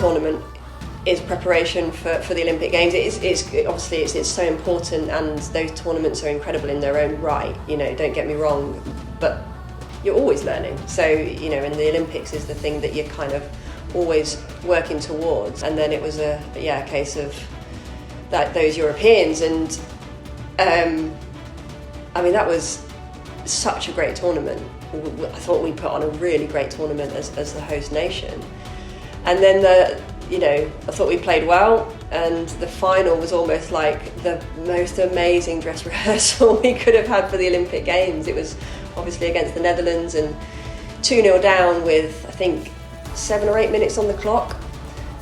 tournament is preparation for the Olympic Games. It's so important, and those tournaments are incredible in their own right, don't get me wrong, but you're always learning. So, and the Olympics is the thing that you're kind of always working towards. And then it was a case of those Europeans, and that was such a great tournament. I thought we put on a really great tournament as the host nation. And then I thought we played well, and the final was almost like the most amazing dress rehearsal we could have had for the Olympic Games. It was obviously against the Netherlands, and 2-0 down with, I think, 7 or 8 minutes on the clock.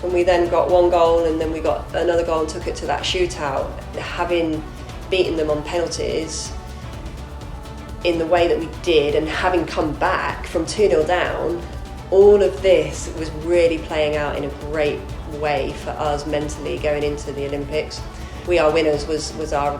And we then got one goal, and then we got another goal and took it to that shootout. Having beaten them on penalties in the way that we did, and having come back from 2-0 down, all of this was really playing out in a great way for us mentally going into the Olympics. We are winners was our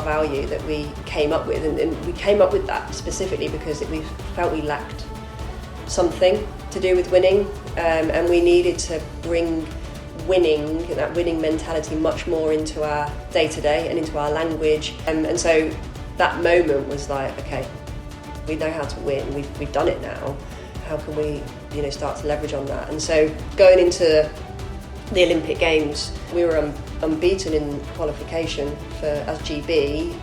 value that we came up with, and we came up with that specifically because we felt we lacked something to do with winning, and we needed to bring that winning mentality much more into our day-to-day and into our language, and so that moment was like, okay, we know how to win, we've done it now, how can we start to leverage on that? And so going into the Olympic Games, we were unbeaten in qualification as GB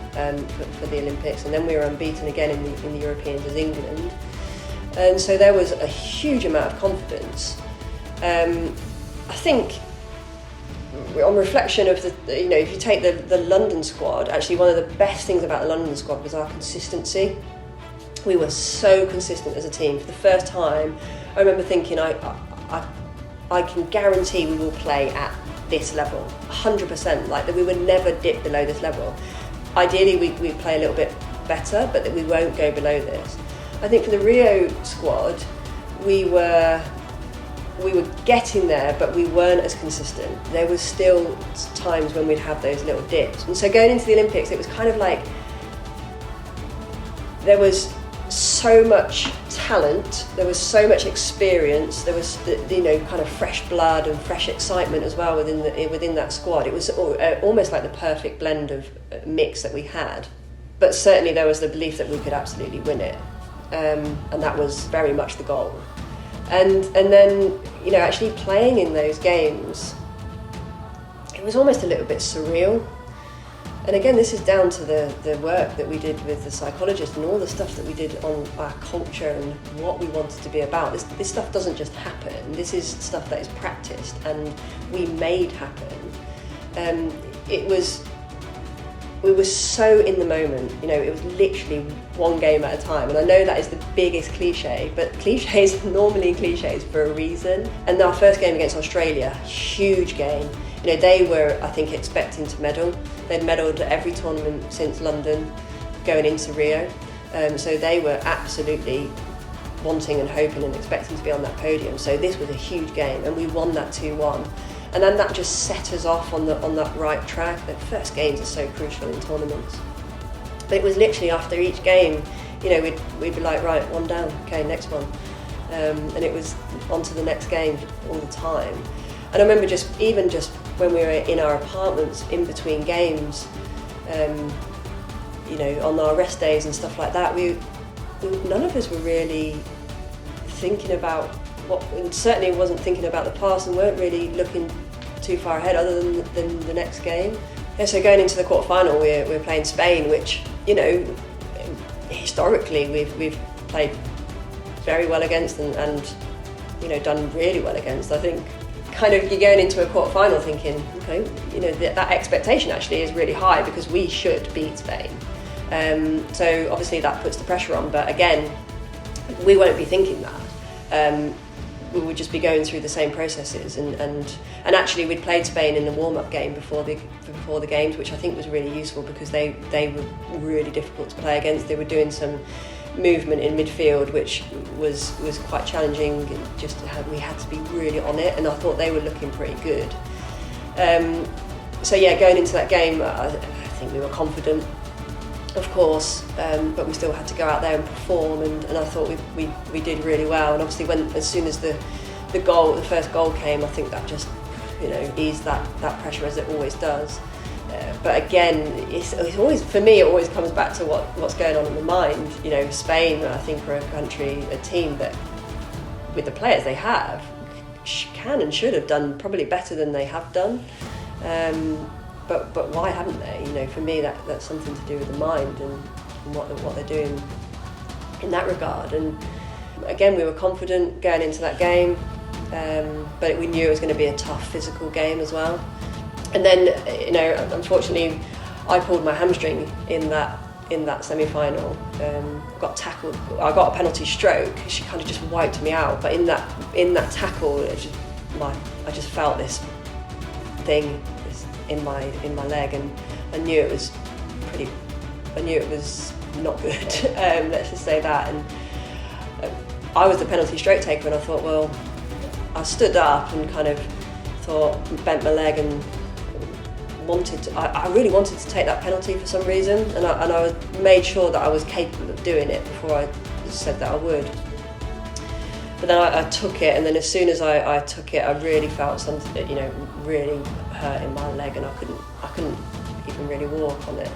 for the Olympics, and then we were unbeaten again in the Europeans as England. And so there was a huge amount of confidence. I think on reflection of if you take the London squad, actually one of the best things about the London squad was our consistency. We were so consistent as a team. For the first time, I remember thinking, I can guarantee we will play at this level, 100%, like that we would never dip below this level. Ideally, we play a little bit better, but that we won't go below this. I think for the Rio squad, we were getting there, but we weren't as consistent. There was still times when we'd have those little dips. And so going into the Olympics, it was kind of like there was so much talent, there was so much experience, there was kind of fresh blood and fresh excitement as well within that squad. It was almost like the perfect blend of mix that we had. But certainly there was the belief that we could absolutely win it, and that was very much the goal. And then actually playing in those games, it was almost a little bit surreal. And again, this is down to the work that we did with the psychologist and all the stuff that we did on our culture and what we wanted to be about. This stuff doesn't just happen. This is stuff that is practiced and we made happen. We were so in the moment, it was literally one game at a time. And I know that is the biggest cliche, but cliches are normally cliches for a reason. And our first game against Australia, huge game. They were, I think, expecting to medal. They'd medalled at every tournament since London going into Rio. So they were absolutely wanting and hoping and expecting to be on that podium. So this was a huge game, and we won that 2-1. And then that just set us off on that right track. The first games are so crucial in tournaments. But it was literally after each game, we'd be like, right, one down, okay, next one. And it was on to the next game all the time. And I remember just when we were in our apartments in between games, on our rest days and stuff like that, none of us were really thinking about and certainly wasn't thinking about the past and weren't really looking too far ahead other than the next game. Yeah, so going into the quarterfinal, we're playing Spain, which, historically we've played very well against and done really well against. I think kind of you're going into a quarterfinal thinking, okay, that expectation actually is really high because we should beat Spain. So obviously that puts the pressure on, but again, we won't be thinking that. We would just be going through the same processes, and actually we'd played Spain in the warm-up game before the games, which I think was really useful because they were really difficult to play against. They were doing some movement in midfield which was quite challenging. We had to be really on it, and I thought they were looking pretty good. So yeah, going into that game, I think we were confident, of course, but we still had to go out there and perform, and I thought we did really well. And obviously as soon as the the first goal came, I think that just, eased that pressure, as it always does. But again, it's always, for me, it always comes back to what's going on in the mind. Spain, I think, are a team that, with the players they have, can and should have done probably better than they have done. But why haven't they? For me, that's something to do with the mind and what they're doing in that regard. And again, we were confident going into that game, but we knew it was going to be a tough physical game as well. And then, unfortunately, I pulled my hamstring in that semi-final. Got tackled. I got a penalty stroke. She kind of just wiped me out. But in that tackle, I just felt this thing in my leg, and I knew it was not good. Let's just say that. And I was the penalty stroke taker, and I thought, well, I stood up and kind of bent my leg and I really wanted to take that penalty for some reason, and I made sure that I was capable of doing it before I said that I would. But then I took it, and then as soon as I took it, I really felt something, really hurt in my leg, and I couldn't even really walk on it.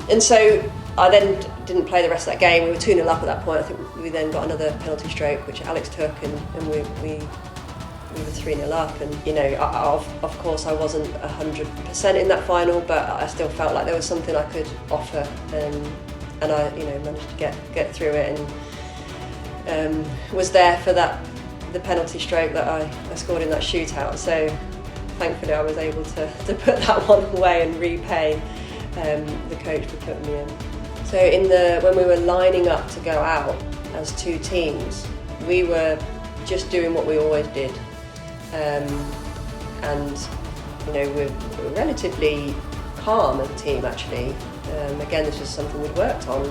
And so I then didn't play the rest of that game. We were 2-0 up at that point. I think we then got another penalty stroke, which Alex took, and we were 3-0 up. And of course I wasn't 100% in that final, but I still felt like there was something I could offer, and I managed to get through it, and was there for the penalty stroke that I scored in that shootout. So thankfully I was able to put that one away and repay the coach for putting me in. So when we were lining up to go out as two teams, we were just doing what we always did, and we're relatively calm as a team, actually. Again, this was something we'd worked on.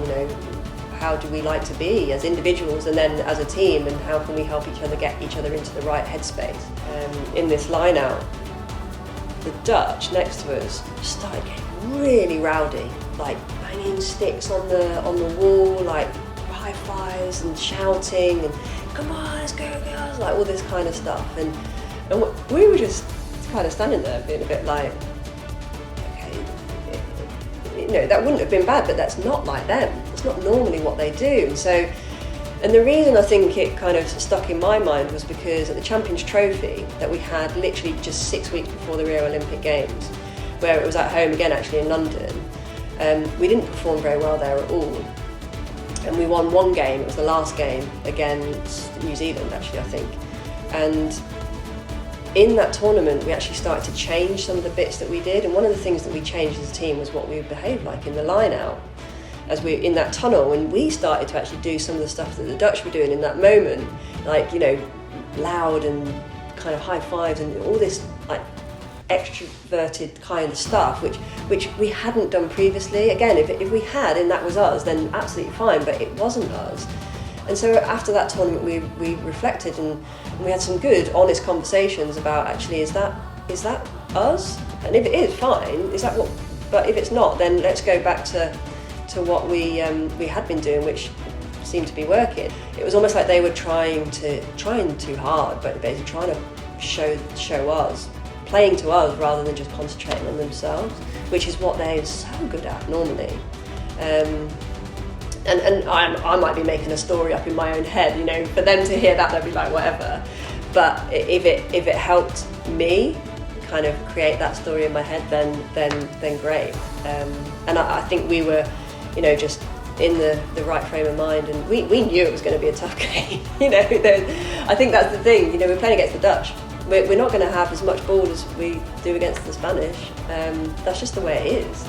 How do we like to be as individuals and then as a team, and how can we help each other get each other into the right headspace? In this line out, the Dutch next to us started getting really rowdy, like banging sticks on the wall, like high fives and shouting and come on, let's go girls, like all this kind of stuff. And we were just kind of standing there being a bit like, okay, that wouldn't have been bad, but that's not like them. It's not normally what they do. And the reason I think it kind of stuck in my mind was because at the Champions Trophy that we had literally just 6 weeks before the Rio Olympic Games, where it was at home again, actually in London, we didn't perform very well there at all. And we won one game, it was the last game, against New Zealand actually, I think. And in that tournament, we actually started to change some of the bits that we did. And one of the things that we changed as a team was what we would behave like in the line-out, as we in that tunnel. And we started to actually do some of the stuff that the Dutch were doing in that moment, like, loud and kind of high fives and all this like extroverted kind of stuff, which we hadn't done previously. Again, if we had and that was us, then absolutely fine, but it wasn't us. And so after that tournament, we reflected and we had some good, honest conversations about, actually, is that us? And if it is, fine. Is that what? But if it's not, then let's go back to what we had been doing, which seemed to be working. It was almost like they were trying too hard, but basically trying to show us, playing to us rather than just concentrating on themselves, which is what they're so good at normally. And I might be making a story up in my own head, for them to hear that, they'll be like, whatever. But if it helped me kind of create that story in my head, then great. And I think we were, just in the right frame of mind, and we knew it was going to be a tough game. I think that's the thing. We're playing against the Dutch. We're not going to have as much ball as we do against the Spanish. That's just the way it is.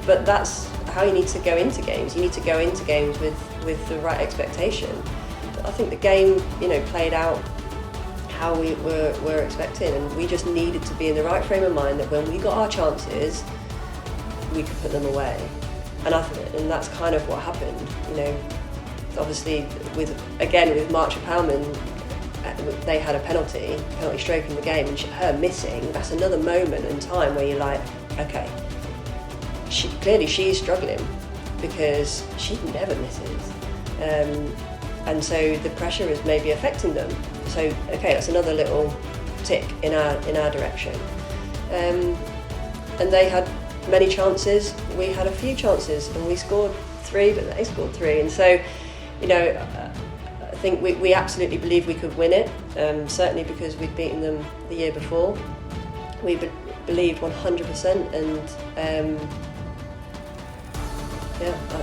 But that's how you need to go into games. You need to go into games with the right expectation. But I think the game, played out how we were expecting, and we just needed to be in the right frame of mind that when we got our chances, we could put them away. And that's kind of what happened. Obviously with Marcia Palman, they had a penalty stroke in the game, and her missing, that's another moment in time where you're like, okay, she's struggling because she never misses. and so the pressure is maybe affecting them. So okay, that's another little tick in our direction. And they had many chances, we had a few chances, and we scored 3, but they scored 3. And so, you know, I think we absolutely believed we could win it, certainly because we'd beaten them the year before. We believed 100%, and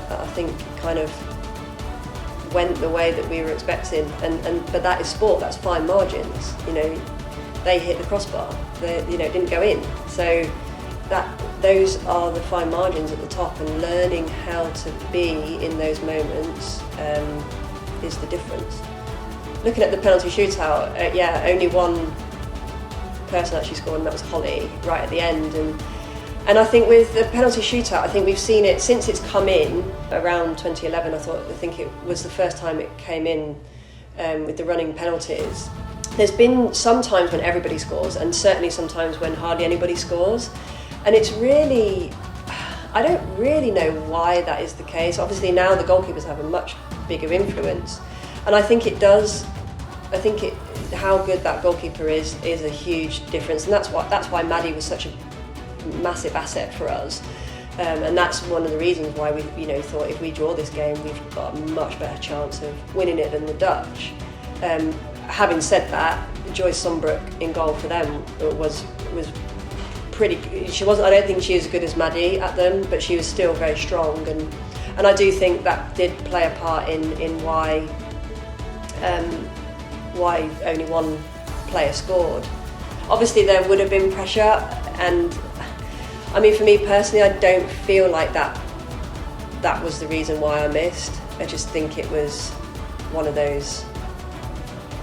I think kind of went the way that we were expecting. But that is sport, that's fine margins. You know, they hit the crossbar, it didn't go in. So those are the fine margins at the top, and learning how to be in those moments is the difference. Looking at the penalty shootout, only one person actually scored, and that was Holly right at the end. And I think with the penalty shootout, I think we've seen it since it's come in around 2011. I think it was the first time it came in with the running penalties. There's been some times when everybody scores, and certainly sometimes when hardly anybody scores. And it's really, I don't really know why that is the case. Obviously now the goalkeepers have a much bigger influence, and I think it does. I think how good that goalkeeper is a huge difference, and that's why Maddie was such a massive asset for us. And that's one of the reasons why we thought if we draw this game, we've got a much better chance of winning it than the Dutch. Having said that, Joyce Sombrook in goal for them was pretty. She wasn't. I don't think she was as good as Maddie at them, but she was still very strong, and I do think that did play a part in why only one player scored. Obviously, there would have been pressure, and I mean, for me personally, I don't feel like that was the reason why I missed. I just think it was one of those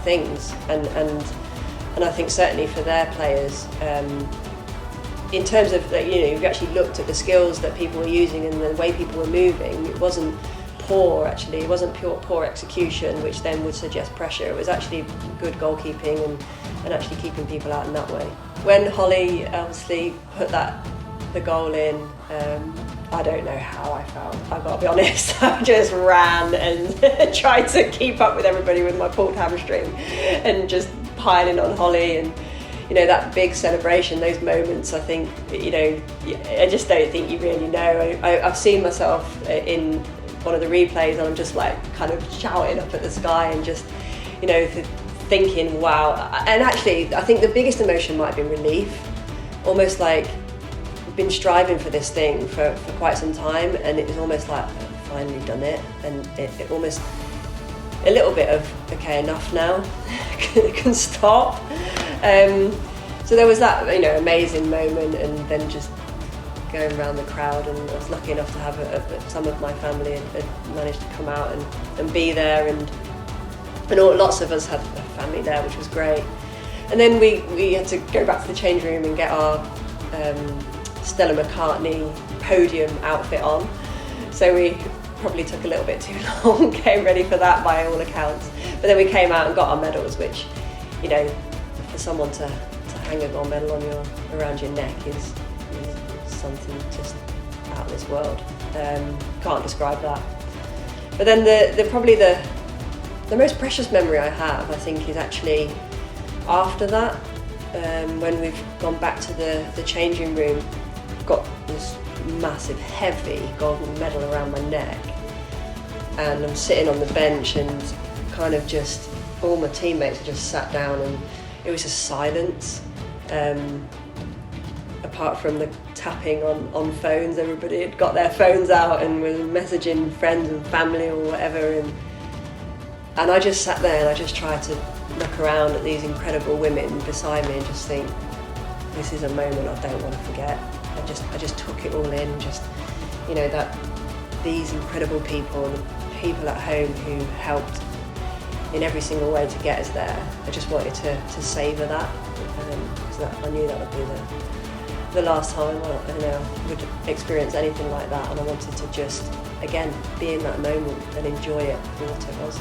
things, and I think certainly for their players, in terms of you've actually looked at the skills that people were using and the way people were moving. It wasn't poor, actually. It wasn't poor execution, which then would suggest pressure. It was actually good goalkeeping and actually keeping people out in that way. When Holly obviously put the goal in, I don't know how I felt, I've got to be honest. I just ran and tried to keep up with everybody with my pulled hamstring and just piling on Holly, and that big celebration, those moments, I think, I just don't think you really know. I've seen myself in one of the replays, and I'm just like kind of shouting up at the sky and just, thinking, wow. And actually, I think the biggest emotion might have been relief, almost like we've been striving for this thing for quite some time, and it was almost like I've finally done it, and it almost a little bit of okay, enough now, can stop. So there was that amazing moment, and then just going around the crowd, and I was lucky enough to have some of my family had managed to come out and be there, and lots of us had a family there, which was great. And then we had to go back to the change room and get our Stella McCartney podium outfit on. So we probably took a little bit too long getting ready for that by all accounts. But then we came out and got our medals, which, for someone to hang a gold medal around your neck is something just out of this world. Can't describe that. But then probably the most precious memory I have, I think, is actually after that, when we've gone back to the changing room, got this massive, heavy golden medal around my neck, and I'm sitting on the bench, and kind of just all my teammates had just sat down, and it was just silence. Apart from the tapping on phones, everybody had got their phones out and was messaging friends and family or whatever, and I just sat there and I just tried to look around at these incredible women beside me and just think, this is a moment I don't want to forget. I just took it all in, just that these incredible people, the people at home who helped in every single way to get us there. I just wanted to savour that, because I knew that would be the last time I would experience anything like that, and I wanted to just, again, be in that moment and enjoy it for what it was.